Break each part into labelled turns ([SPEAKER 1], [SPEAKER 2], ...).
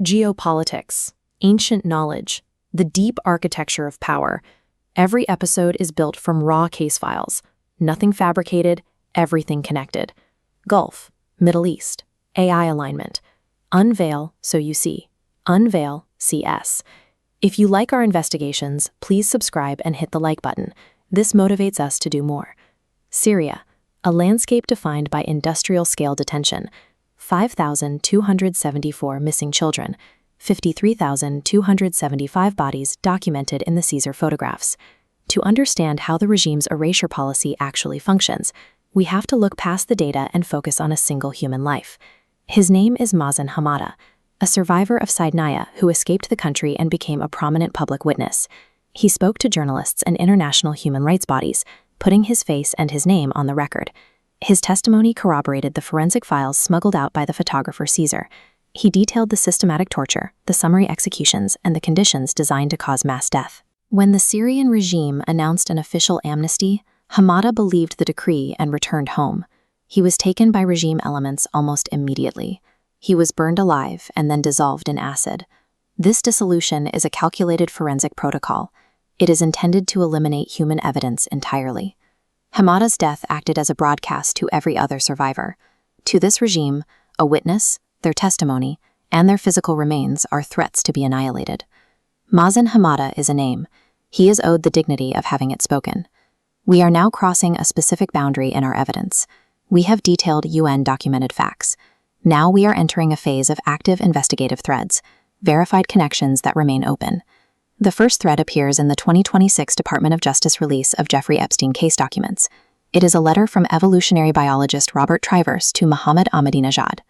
[SPEAKER 1] Geopolitics, ancient knowledge, the deep architecture of power. Every episode is built from raw case files. Nothing fabricated, everything connected. Gulf, Middle East, AI alignment. Unveil so you see. UnVEIL seeS. If you like our investigations, please subscribe and hit the like button. This motivates us to do more. Syria, a landscape defined by industrial-scale detention. 5,274 missing children, 53,275 bodies documented in the Caesar photographs. To understand how the regime's erasure policy actually functions, we have to look past the data and focus on a single human life. His name is Mazen Hamada, a survivor of Saidnaya who escaped the country and became a prominent public witness. He spoke to journalists and international human rights bodies, putting his face and his name on the record. His testimony corroborated the forensic files smuggled out by the photographer Caesar. He detailed the systematic torture, the summary executions, and the conditions designed to cause mass death. When the Syrian regime announced an official amnesty, Hamada believed the decree and returned home. He was taken by regime elements almost immediately. He was burned alive and then dissolved in acid. This dissolution is a calculated forensic protocol. It is intended to eliminate human evidence entirely. Hamada's death acted as a broadcast to every other survivor. To this regime, a witness, their testimony, and their physical remains are threats to be annihilated. Mazen Hamada is a name. He is owed the dignity of having it spoken. We are now crossing a specific boundary in our evidence. We have detailed UN-documented facts. Now we are entering a phase of active investigative threads, verified connections that remain open. The first thread appears in the 2026 Department of Justice release of Jeffrey Epstein case documents. It is a letter from evolutionary biologist Robert Trivers to Mohammed Ahmadinejad.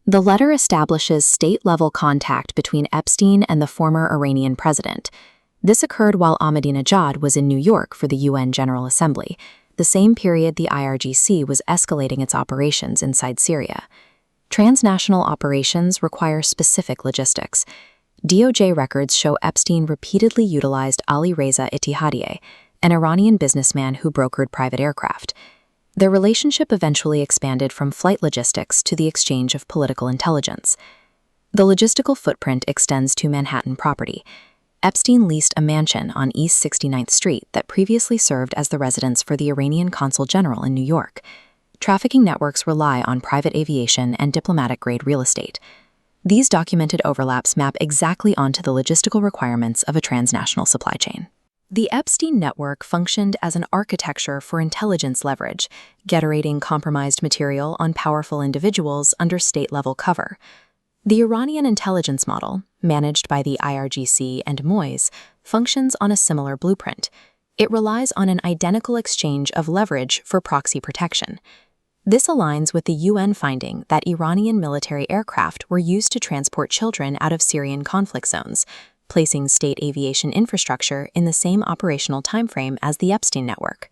[SPEAKER 1] The letter establishes state-level contact between Epstein and the former Iranian president. This occurred while Ahmadinejad was in New York for the UN General Assembly, the same period the IRGC was escalating its operations inside Syria. Transnational operations require specific logistics. DOJ records show Epstein repeatedly utilized Ali Reza Ittihadiyeh, an Iranian businessman who brokered private aircraft. Their relationship eventually expanded from flight logistics to the exchange of political intelligence. The logistical footprint extends to Manhattan property. Epstein leased a mansion on East 69th Street that previously served as the residence for the Iranian Consul General in New York. Trafficking networks rely on private aviation and diplomatic-grade real estate. These documented overlaps map exactly onto the logistical requirements of a transnational supply chain. The Epstein network functioned as an architecture for intelligence leverage, generating compromised material on powerful individuals under state-level cover. The Iranian intelligence model, managed by the IRGC and MOIS, functions on a similar blueprint. It relies on an identical exchange of leverage for proxy protection. This aligns with the UN finding that Iranian military aircraft were used to transport children out of Syrian conflict zones, placing state aviation infrastructure in the same operational timeframe as the Epstein network.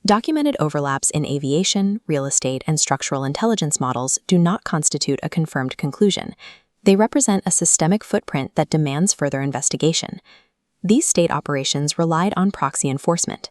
[SPEAKER 1] Documented overlaps in aviation, real estate, and structural intelligence models do not constitute a confirmed conclusion. They represent a systemic footprint that demands further investigation. These state operations relied on proxy enforcement.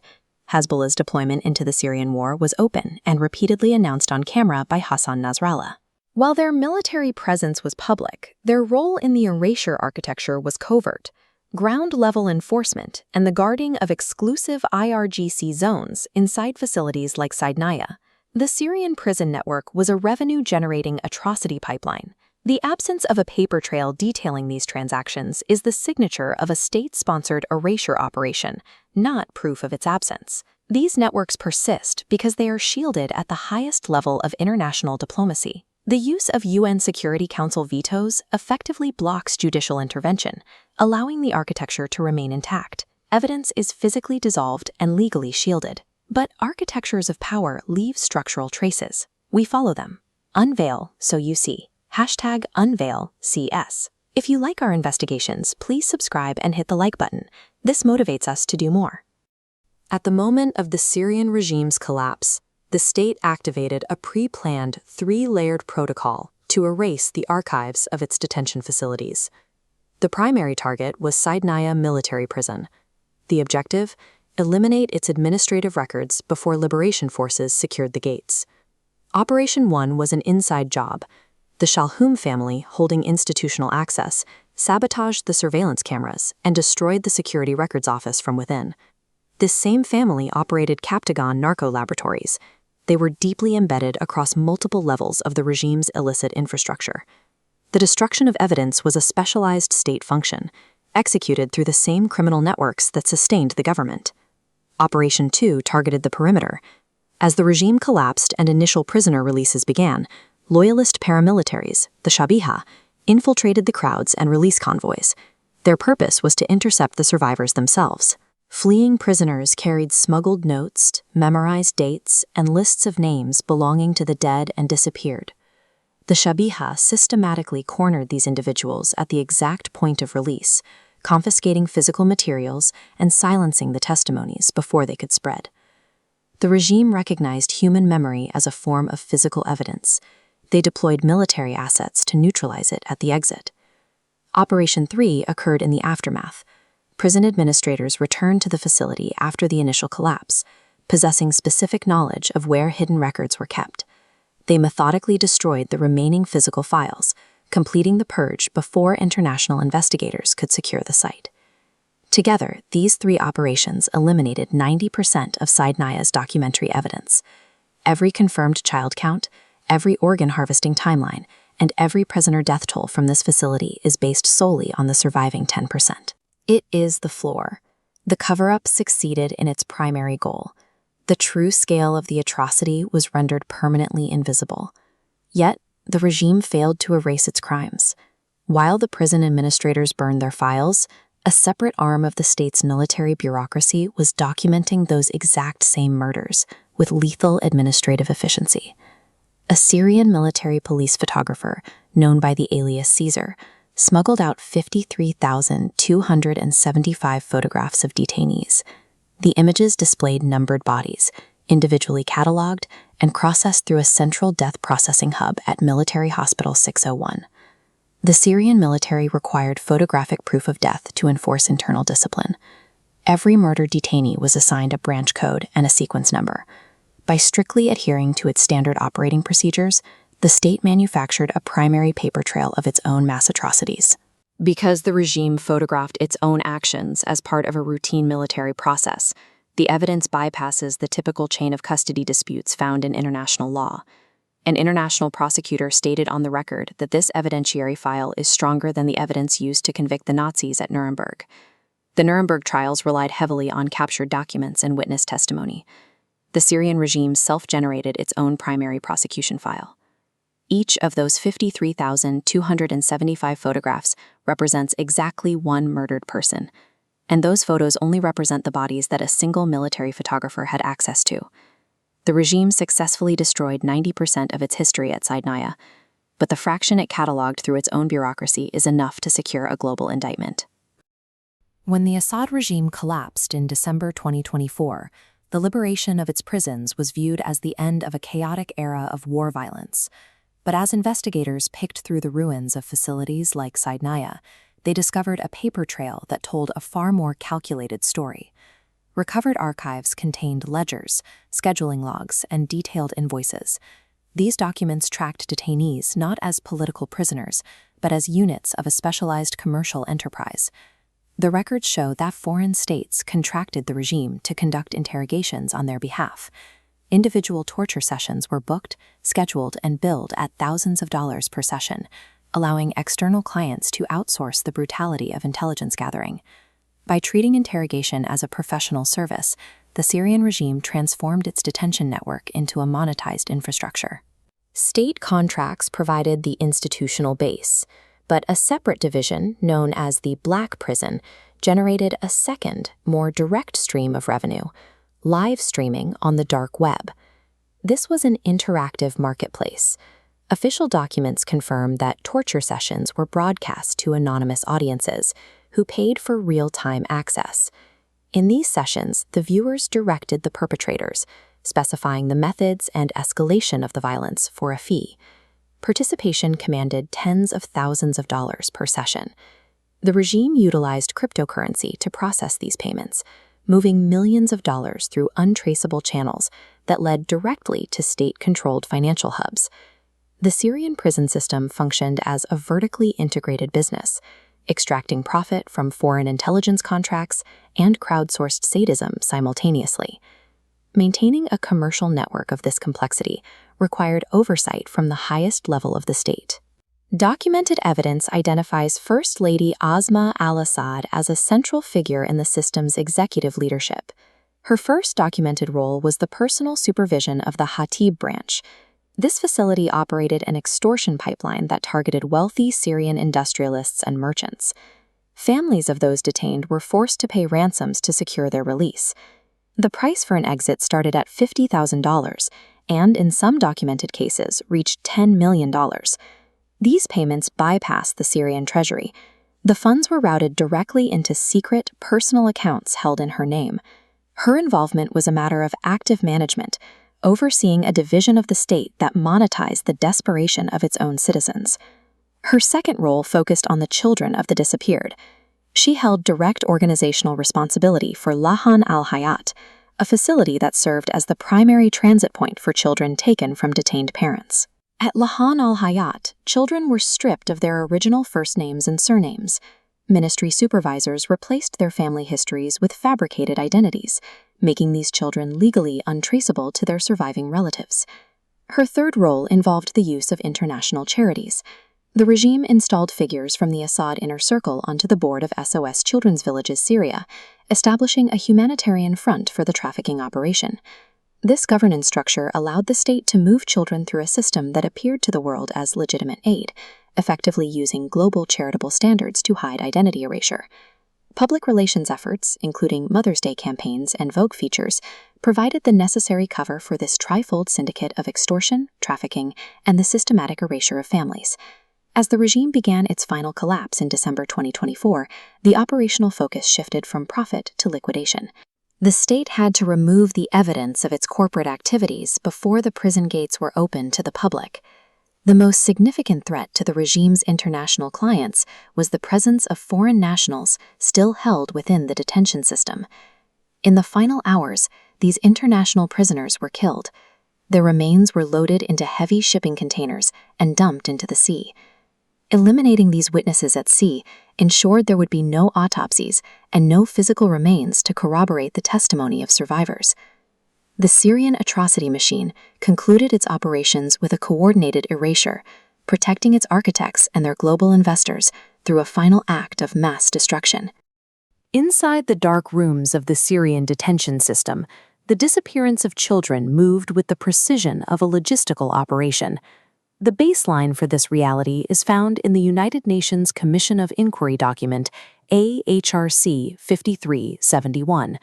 [SPEAKER 1] Hezbollah's deployment into the Syrian war was open and repeatedly announced on camera by Hassan Nasrallah. While their military presence was public, their role in the erasure architecture was covert. Ground-level enforcement and the guarding of exclusive IRGC zones inside facilities like Saidnaya. The Syrian prison network was a revenue-generating atrocity pipeline. The absence of a paper trail detailing these transactions is the signature of a state-sponsored erasure operation, not proof of its absence. These networks persist because they are shielded at the highest level of international diplomacy. The use of UN Security Council vetoes effectively blocks judicial intervention, allowing the architecture to remain intact. Evidence is physically dissolved and legally shielded. But architectures of power leave structural traces. We follow them. Unveil so you see. #UnVEIL seeS. If you like our investigations, please subscribe and hit the like button. This motivates us to do more. At the moment of the Syrian regime's collapse, the state activated a pre-planned 3-layered protocol to erase the archives of its detention facilities. The primary target was Saidnaya military prison. The objective? Eliminate its administrative records before liberation forces secured the gates. Operation 1 was an inside job. The Shalhoum family, holding institutional access, sabotaged the surveillance cameras and destroyed the security records office from within. This same family operated Captagon narco laboratories. They were deeply embedded across multiple levels of the regime's illicit infrastructure. The destruction of evidence was a specialized state function, executed through the same criminal networks that sustained the government. Operation 2 targeted the perimeter. As the regime collapsed and initial prisoner releases began, loyalist paramilitaries, the Shabiha, infiltrated the crowds and release convoys. Their purpose was to intercept the survivors themselves. Fleeing prisoners carried smuggled notes, memorized dates, and lists of names belonging to the dead and disappeared. The Shabiha systematically cornered these individuals at the exact point of release, confiscating physical materials and silencing the testimonies before they could spread. The regime recognized human memory as a form of physical evidence. They deployed military assets to neutralize it at the exit. Operation 3 occurred in the aftermath. Prison administrators returned to the facility after the initial collapse, possessing specific knowledge of where hidden records were kept. They methodically destroyed the remaining physical files, completing the purge before international investigators could secure the site. Together, these 3 operations eliminated 90% of Saidnaya's documentary evidence. Every confirmed child count, every organ harvesting timeline, and every prisoner death toll from this facility is based solely on the surviving 10%. It is the floor. The cover-up succeeded in its primary goal. The true scale of the atrocity was rendered permanently invisible. Yet, the regime failed to erase its crimes. While the prison administrators burned their files, a separate arm of the state's military bureaucracy was documenting those exact same murders with lethal administrative efficiency. A Syrian military police photographer, known by the alias Caesar, smuggled out 53,275 photographs of detainees. The images displayed numbered bodies, individually cataloged and processed through a central death processing hub at Military Hospital 601. The Syrian military required photographic proof of death to enforce internal discipline. Every murdered detainee was assigned a branch code and a sequence number. By strictly adhering to its standard operating procedures, the state manufactured a primary paper trail of its own mass atrocities. Because the regime photographed its own actions as part of a routine military process, the evidence bypasses the typical chain of custody disputes found in international law. An international prosecutor stated on the record that this evidentiary file is stronger than the evidence used to convict the Nazis at Nuremberg. The Nuremberg trials relied heavily on captured documents and witness testimony. The Syrian regime self-generated its own primary prosecution file. Each of those 53,275 photographs represents exactly one murdered person, and those photos only represent the bodies that a single military photographer had access to. The regime successfully destroyed 90% of its history at Saidnaya, but the fraction it cataloged through its own bureaucracy is enough to secure a global indictment. When the Assad regime collapsed in December 2024, the liberation of its prisons was viewed as the end of a chaotic era of war violence. But as investigators picked through the ruins of facilities like Saidnaya, they discovered a paper trail that told a far more calculated story. Recovered archives contained ledgers, scheduling logs, and detailed invoices. These documents tracked detainees not as political prisoners, but as units of a specialized commercial enterprise. The records show that foreign states contracted the regime to conduct interrogations on their behalf. Individual torture sessions were booked, scheduled, and billed at thousands of dollars per session, allowing external clients to outsource the brutality of intelligence gathering. By treating interrogation as a professional service, the Syrian regime transformed its detention network into a monetized infrastructure. State contracts provided the institutional base, but a separate division, known as the Black Prison, generated a second, more direct stream of revenue: live streaming on the dark web. This was an interactive marketplace. Official documents confirm that torture sessions were broadcast to anonymous audiences who paid for real-time access. In these sessions, the viewers directed the perpetrators, specifying the methods and escalation of the violence for a fee. Participation commanded tens of thousands of dollars per session. The regime utilized cryptocurrency to process these payments, moving millions of dollars through untraceable channels that led directly to state-controlled financial hubs. The Syrian prison system functioned as a vertically integrated business, extracting profit from foreign intelligence contracts and crowdsourced sadism simultaneously. Maintaining a commercial network of this complexity required oversight from the highest level of the state. Documented evidence identifies First Lady Asma al-Assad as a central figure in the system's executive leadership. Her first documented role was the personal supervision of the Hatib branch. This facility operated an extortion pipeline that targeted wealthy Syrian industrialists and merchants. Families of those detained were forced to pay ransoms to secure their release. The price for an exit started at $50,000 and, in some documented cases, reached $10 million. These payments bypassed the Syrian treasury. The funds were routed directly into secret, personal accounts held in her name. Her involvement was a matter of active management, overseeing a division of the state that monetized the desperation of its own citizens. Her second role focused on the children of the disappeared. She held direct organizational responsibility for Lahan al-Hayat, a facility that served as the primary transit point for children taken from detained parents. At Lahan al-Hayat, children were stripped of their original first names and surnames. Ministry supervisors replaced their family histories with fabricated identities, making these children legally untraceable to their surviving relatives. Her third role involved the use of international charities. The regime installed figures from the Assad Inner Circle onto the board of SOS Children's Villages Syria, establishing a humanitarian front for the trafficking operation. This governance structure allowed the state to move children through a system that appeared to the world as legitimate aid, effectively using global charitable standards to hide identity erasure. Public relations efforts, including Mother's Day campaigns and Vogue features, provided the necessary cover for this trifold syndicate of extortion, trafficking, and the systematic erasure of families. As the regime began its final collapse in December 2024, the operational focus shifted from profit to liquidation. The state had to remove the evidence of its corporate activities before the prison gates were open to the public. The most significant threat to the regime's international clients was the presence of foreign nationals still held within the detention system. In the final hours, these international prisoners were killed. Their remains were loaded into heavy shipping containers and dumped into the sea. Eliminating these witnesses at sea ensured there would be no autopsies and no physical remains to corroborate the testimony of survivors. The Syrian atrocity machine concluded its operations with a coordinated erasure, protecting its architects and their global investors through a final act of mass destruction. Inside the dark rooms of the Syrian detention system, the disappearance of children moved with the precision of a logistical operation. The baseline for this reality is found in the United Nations Commission of Inquiry document AHRC 5371.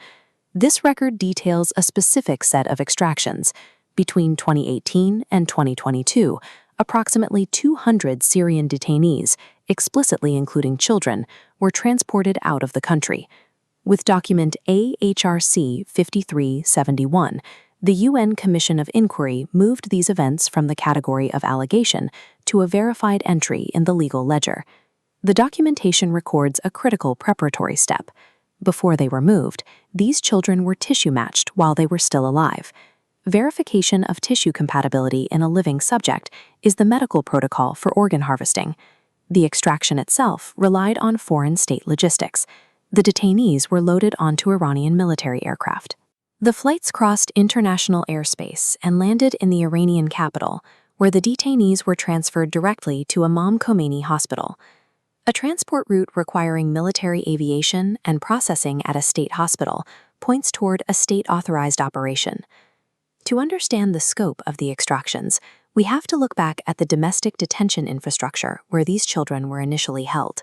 [SPEAKER 1] This record details a specific set of extractions. Between 2018 and 2022, approximately 200 Syrian detainees, explicitly including children, were transported out of the country. With document AHRC 5371, the UN Commission of Inquiry moved these events from the category of allegation to a verified entry in the legal ledger. The documentation records a critical preparatory step. Before they were moved, these children were tissue-matched while they were still alive. Verification of tissue compatibility in a living subject is the medical protocol for organ harvesting. The extraction itself relied on foreign state logistics. The detainees were loaded onto Iranian military aircraft. The flights crossed international airspace and landed in the Iranian capital, where the detainees were transferred directly to Imam Khomeini Hospital. A transport route requiring military aviation and processing at a state hospital points toward a state-authorized operation. To understand the scope of the extractions, we have to look back at the domestic detention infrastructure where these children were initially held.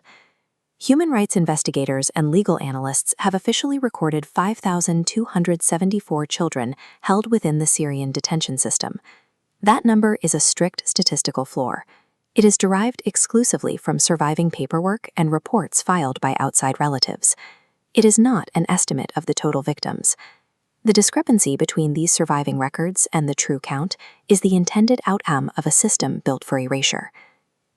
[SPEAKER 1] Human rights investigators and legal analysts have officially recorded 5,274 children held within the Syrian detention system. That number is a strict statistical floor. It is derived exclusively from surviving paperwork and reports filed by outside relatives. It is not an estimate of the total victims. The discrepancy between these surviving records and the true count is the intended outcome of a system built for erasure.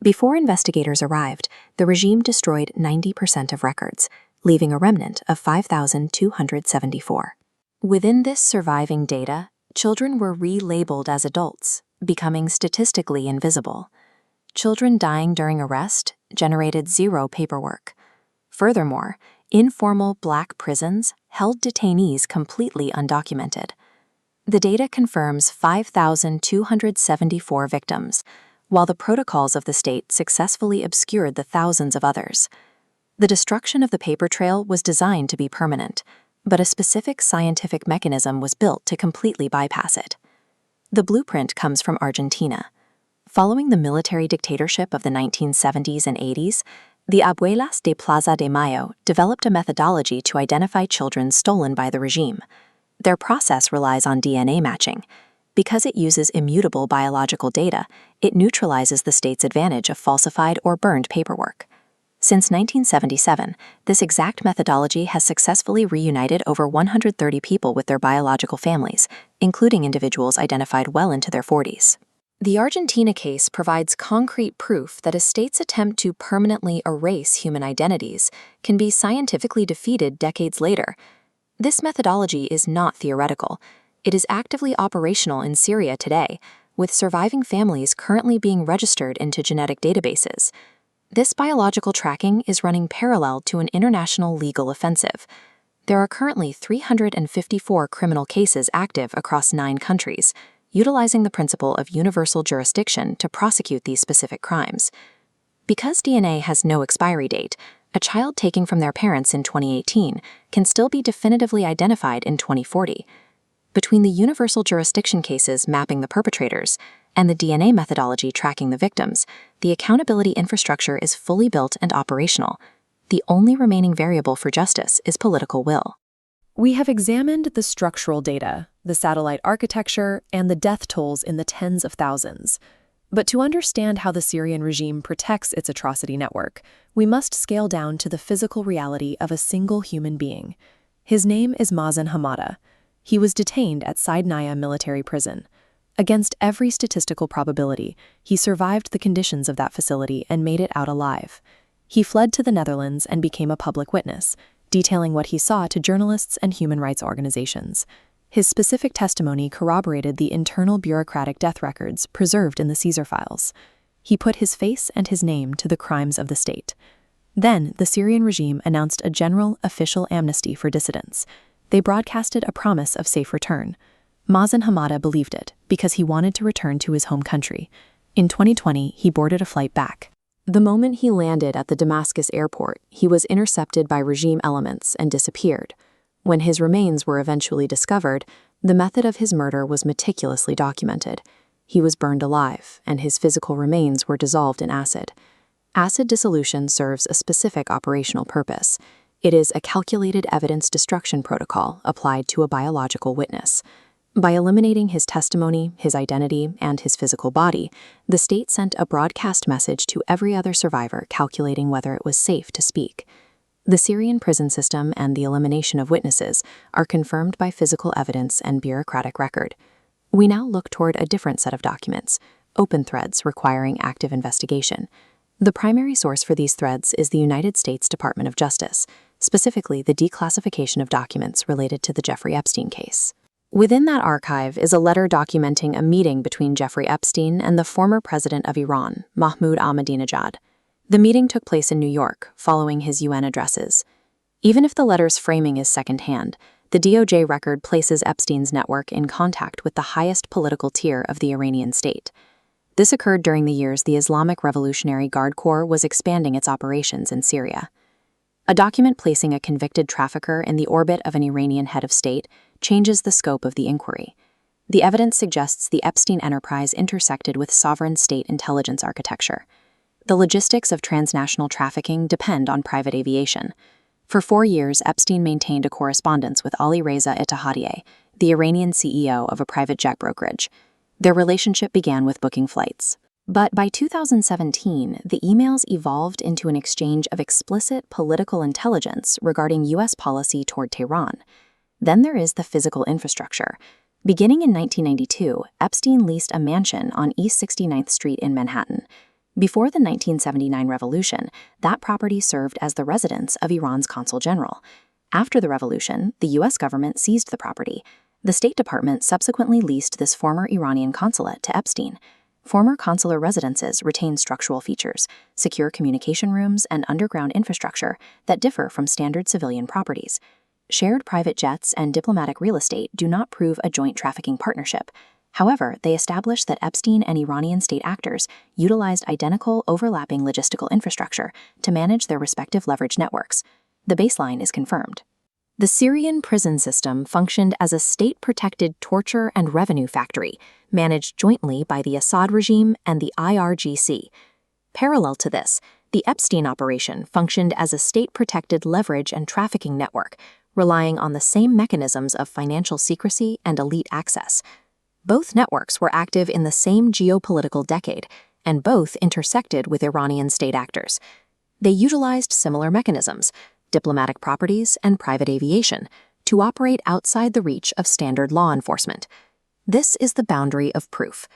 [SPEAKER 1] Before investigators arrived, the regime destroyed 90% of records, leaving a remnant of 5,274. Within this surviving data, children were relabeled as adults, becoming statistically invisible. Children dying during arrest generated zero paperwork. Furthermore, informal black prisons held detainees completely undocumented. The data confirms 5,274 victims, while the protocols of the state successfully obscured the thousands of others. The destruction of the paper trail was designed to be permanent, but a specific scientific mechanism was built to completely bypass it. The blueprint comes from Argentina. Following the military dictatorship of the 1970s and 80s, the Abuelas de Plaza de Mayo developed a methodology to identify children stolen by the regime. Their process relies on DNA matching. Because it uses immutable biological data, it neutralizes the state's advantage of falsified or burned paperwork. Since 1977, this exact methodology has successfully reunited over 130 people with their biological families, including individuals identified well into their 40s. The Argentina case provides concrete proof that a state's attempt to permanently erase human identities can be scientifically defeated decades later. This methodology is not theoretical. It is actively operational in Syria today, with surviving families currently being registered into genetic databases. This biological tracking is running parallel to an international legal offensive. There are currently 354 criminal cases active across 9 countries, utilizing the principle of universal jurisdiction to prosecute these specific crimes. Because DNA has no expiry date, a child taken from their parents in 2018 can still be definitively identified in 2040. Between the universal jurisdiction cases mapping the perpetrators and the DNA methodology tracking the victims, the accountability infrastructure is fully built and operational. The only remaining variable for justice is political will.
[SPEAKER 2] We have examined the structural data, the satellite architecture, and the death tolls in the tens of thousands. But to understand how the Syrian regime protects its atrocity network, we must scale down to the physical reality of a single human being. His name is Mazen Hamada. He was detained at Saidnaya military prison. Against every statistical probability, he survived the conditions of that facility and made it out alive. He fled to the Netherlands and became a public witness, detailing what he saw to journalists and human rights organizations. His specific testimony corroborated the internal bureaucratic death records preserved in the Caesar files. He put his face and his name to the crimes of the state. Then, the Syrian regime announced a general, official amnesty for dissidents. They broadcasted a promise of safe return. Mazen Hamada believed it because he wanted to return to his home country. In 2020, he boarded a flight back. The moment he landed at the Damascus airport, he was intercepted by regime elements and disappeared. When his remains were eventually discovered, the method of his murder was meticulously documented. He was burned alive, and his physical remains were dissolved in acid. Acid dissolution serves a specific operational purpose. It is a calculated evidence destruction protocol applied to a biological witness. By eliminating his testimony, his identity, and his physical body, the state sent a broadcast message to every other survivor calculating whether it was safe to speak. The Syrian prison system and the elimination of witnesses are confirmed by physical evidence and bureaucratic record. We now look toward a different set of documents, open threads requiring active investigation. The primary source for these threads is the United States Department of Justice, specifically the declassification of documents related to the Jeffrey Epstein case. Within that archive is a letter documenting a meeting between Jeffrey Epstein and the former president of Iran, Mahmoud Ahmadinejad. The meeting took place in New York, following his UN addresses. Even if the letter's framing is secondhand, the DOJ record places Epstein's network in contact with the highest political tier of the Iranian state. This occurred during the years the Islamic Revolutionary Guard Corps was expanding its operations in Syria. A document placing a convicted trafficker in the orbit of an Iranian head of state changes the scope of the inquiry. The evidence suggests the Epstein enterprise intersected with sovereign state intelligence architecture. The logistics of transnational trafficking depend on private aviation. For 4 years, Epstein maintained a correspondence with Ali Reza Ittihadiyeh, the Iranian CEO of a private jet brokerage. Their relationship began with booking flights. But by 2017, the emails evolved into an exchange of explicit political intelligence regarding U.S. policy toward Tehran. Then there is the physical infrastructure. Beginning in 1992, Epstein leased a mansion on East 69th Street in Manhattan. Before the 1979 revolution, that property served as the residence of Iran's consul general. After the revolution, the U.S. government seized the property.
[SPEAKER 1] The State Department subsequently leased this former Iranian consulate to Epstein. Former consular residences retain structural features, secure communication rooms, and underground infrastructure that differ from standard civilian properties. Shared private jets and diplomatic real estate do not prove a joint trafficking partnership. However, they establish that Epstein and Iranian state actors utilized identical, overlapping logistical infrastructure to manage their respective leverage networks. The baseline is confirmed. The Syrian prison system functioned as a state-protected torture and revenue factory, managed jointly by the Assad regime and the IRGC. Parallel to this, the Epstein operation functioned as a state-protected leverage and trafficking network, relying on the same mechanisms of financial secrecy and elite access. Both networks were active in the same geopolitical decade, and both intersected with Iranian state actors. They utilized similar mechanisms, diplomatic properties, and private aviation, to operate outside the reach of standard law enforcement. This is the boundary of proof.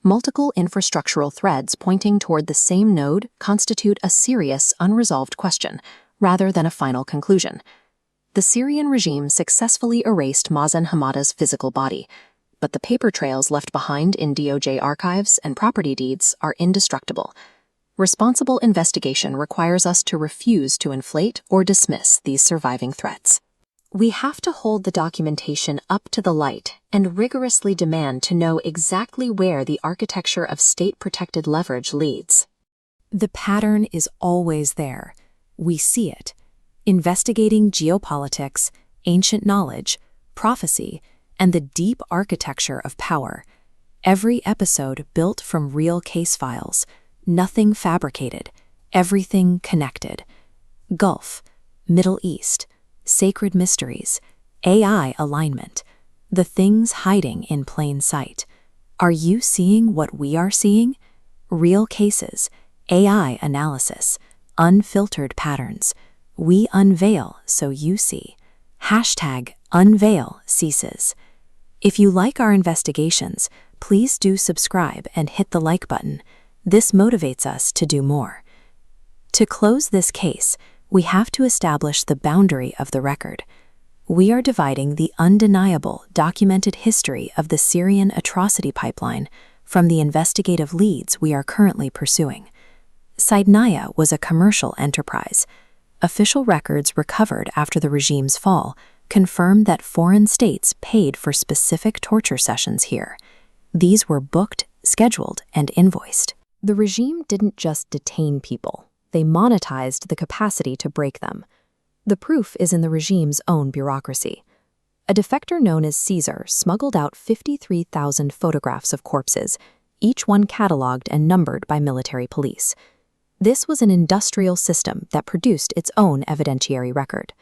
[SPEAKER 1] Multiple infrastructural threads pointing toward the same node constitute a serious, unresolved question, rather than a final conclusion. The Syrian regime successfully erased Mazen Hamada's physical body, but the paper trails left behind in DOJ archives and property deeds are indestructible. Responsible investigation requires us to refuse to inflate or dismiss these surviving threats. We have to hold the documentation up to the light and rigorously demand to know exactly where the architecture of state-protected leverage leads.
[SPEAKER 2] The pattern is always there. We see it. Investigating geopolitics, ancient knowledge, prophecy, and the deep architecture of power. Every episode built from real case files. Nothing fabricated, everything connected. Gulf, Middle East, sacred mysteries, AI alignment, the things hiding in plain sight. Are you seeing what we are seeing? Real cases, AI analysis, unfiltered patterns. We unveil so you see. #UnVEIL SeeS. If you like our investigations, please do subscribe and hit the like button. This motivates us to do more. To close this case, we have to establish the boundary of the record. We are dividing the undeniable, documented history of the Syrian atrocity pipeline from the investigative leads we are currently pursuing. Saidnaya was a commercial enterprise. Official records recovered after the regime's fall confirm that foreign states paid for specific torture sessions here. These were booked, scheduled, and invoiced. The regime didn't just detain people, they monetized the capacity to break them. The proof is in the regime's own bureaucracy. A defector known as Caesar smuggled out 53,000 photographs of corpses, each one catalogued and numbered by military police. This was an industrial system that produced its own evidentiary record.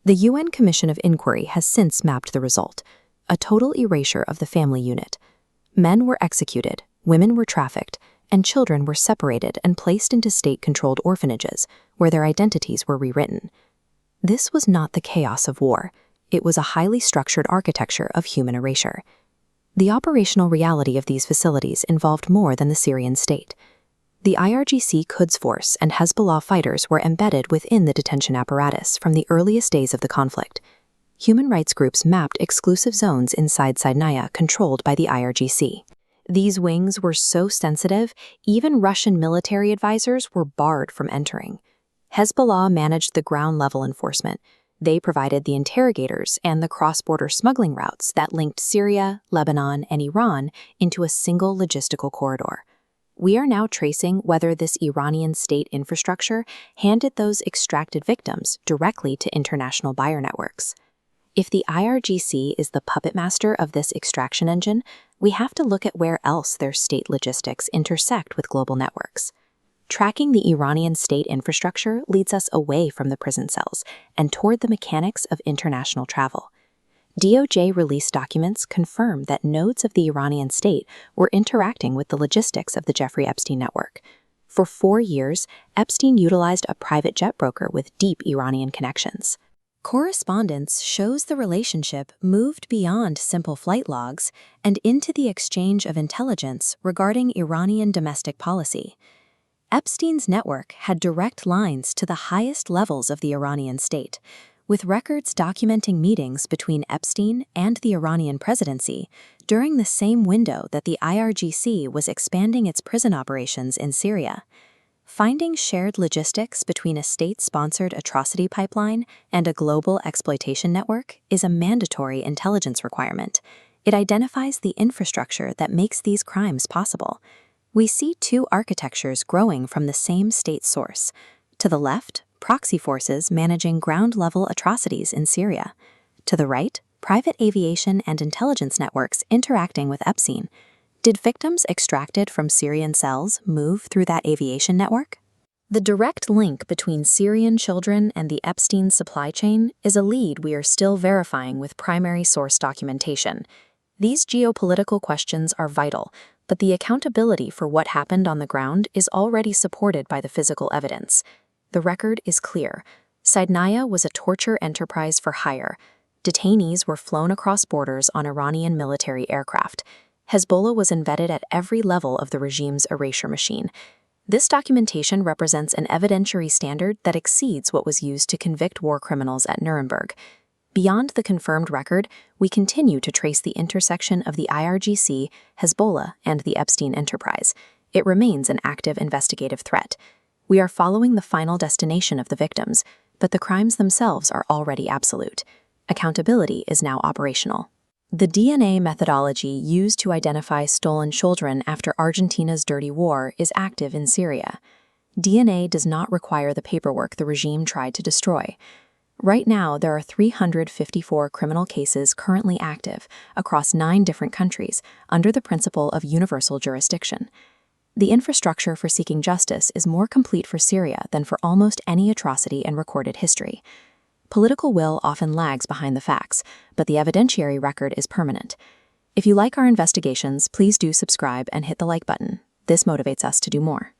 [SPEAKER 2] The UN Commission of Inquiry has since mapped the result, a total erasure of the family unit. Men were executed, women were trafficked, and children were separated and placed into state-controlled orphanages, where their identities were rewritten. This was not the chaos of war. It was a highly structured architecture of human erasure. The operational reality of these facilities involved more than the Syrian state. The IRGC Quds Force and Hezbollah fighters were embedded within the detention apparatus from the earliest days of the conflict. Human rights groups mapped exclusive zones inside Saidnaya controlled by the IRGC. These wings were so sensitive, even Russian military advisors were barred from entering. Hezbollah managed the ground-level enforcement. They provided the interrogators and the cross-border smuggling routes that linked Syria, Lebanon, and Iran into a single logistical corridor. We are now tracing whether this Iranian state infrastructure handed those extracted victims directly to international buyer networks. If the IRGC is the puppet master of this extraction engine, we have to look at where else their state logistics intersect with global networks. Tracking the Iranian state infrastructure leads us away from the prison cells and toward the mechanics of international travel. DOJ released documents confirm that nodes of the Iranian state were interacting with the logistics of the Jeffrey Epstein network. For 4 years, Epstein utilized a private jet broker with deep Iranian connections. Correspondence shows the relationship moved beyond simple flight logs and into the exchange of intelligence regarding Iranian domestic policy. Epstein's network had direct lines to the highest levels of the Iranian state,
[SPEAKER 1] with records documenting meetings between Epstein and the Iranian presidency during the same window that the IRGC was expanding its prison operations in Syria. Finding shared logistics between a state-sponsored atrocity pipeline and a global exploitation network is a mandatory intelligence requirement. It identifies the infrastructure that makes these crimes possible. We see two architectures growing from the same state source. To the left, proxy forces managing ground-level atrocities in Syria. To the right, private aviation and intelligence networks interacting with Epstein. Did victims extracted from Syrian cells move through that aviation network? The direct link between Syrian children and the Epstein supply chain is a lead we are still verifying with primary source documentation. These geopolitical questions are vital, but the accountability for what happened on the ground is already supported by the physical evidence. The record is clear. Saidnaya was a torture enterprise for hire. Detainees were flown across borders on Iranian military aircraft. Hezbollah was embedded at every level of the regime's erasure machine. This documentation represents an evidentiary standard that exceeds what was used to convict war criminals at Nuremberg. Beyond the confirmed record, we continue to trace the intersection of the IRGC, Hezbollah, and the Epstein enterprise. It remains an active investigative threat. We are following the final destination of the victims, but the crimes themselves are already absolute. Accountability is now operational. The DNA methodology used to identify stolen children after Argentina's dirty war is active in Syria. DNA does not require the paperwork the regime tried to destroy. Right now, there are 354 criminal cases currently active across 9 different countries under the principle of universal jurisdiction. The infrastructure for seeking justice is more complete for Syria than for almost any atrocity in recorded history. Political will often lags behind the facts, but the evidentiary record is permanent. If you like our investigations, please do subscribe and hit the like button. This motivates us to do more.